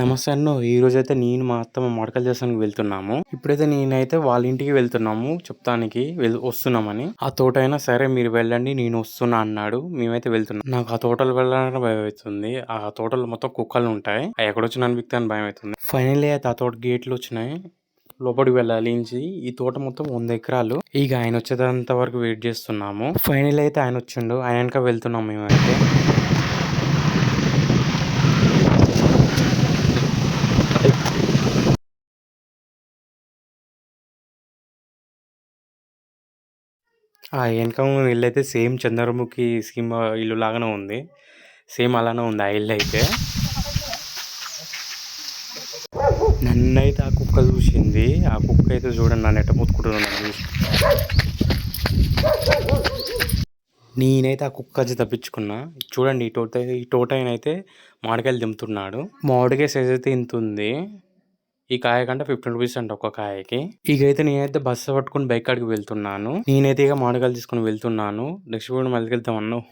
నమస్తే అన్నో. ఈరోజైతే నేను మా అత్తమ్మ మామిడికాయలు చేసానికి వెళ్తున్నాము. ఇప్పుడైతే నేనైతే వాళ్ళ ఇంటికి వెళ్తున్నాము చెప్తానికి వస్తున్నామని. ఆ తోట అయినా సరే మీరు వెళ్ళండి నేను వస్తున్నా అన్నాడు. మేమైతే వెళ్తున్నాం. నాకు ఆ తోటలు వెళ్ళాలంటే భయం అవుతుంది. ఆ తోటలో మొత్తం కుక్కలు ఉంటాయి. అవి ఎక్కడొచ్చి అనిపిస్తే అని భయం అవుతుంది. ఫైనల్లీ అయితే ఆ తోట గేట్లు వచ్చినాయి. లోపలికి వెళ్ళాలి. ఈ తోట మొత్తం 100 ఎకరాలు. ఇక ఆయన వచ్చేంత వరకు వెయిట్ చేస్తున్నాము. ఫైనల్ అయితే ఆయన వచ్చిండు. ఆయన వెనక వెళ్తున్నాం మేమైతే. ఆ వెనక ఇల్లయితే సేమ్ చంద్రముఖి సినిమా ఇల్లు లాగానే ఉంది. సేమ్ అలానే ఉంది ఆ ఇల్లు అయితే. నన్నైతే ఆ కుక్క చూసింది. ఆ కుక్క అయితే చూడండి నన్ను ఎట్ట ముత్తుకుంటున్నాను చూసి. నేనైతే ఆ కుక్క వచ్చి తప్పించుకున్నా. చూడండి ఈ తోటైన అయితే మామిడికాయలు దింపుతున్నాడు. మామిడికాయ సైజ్ అయితే ఇంత ఉంది. ఈ కాయ కంటే 15 రూపీస్ అంట ఒక్క కాయకి. ఇకైతే నేనైతే బస్సు పట్టుకుని బైక్ కాడికి వెళ్తున్నాను. నేనైతే ఇక మామిడికాయలు తీసుకుని వెళ్తున్నాను. నెక్స్ట్ కూడా మళ్ళీ వెళ్తాం అన్నావు.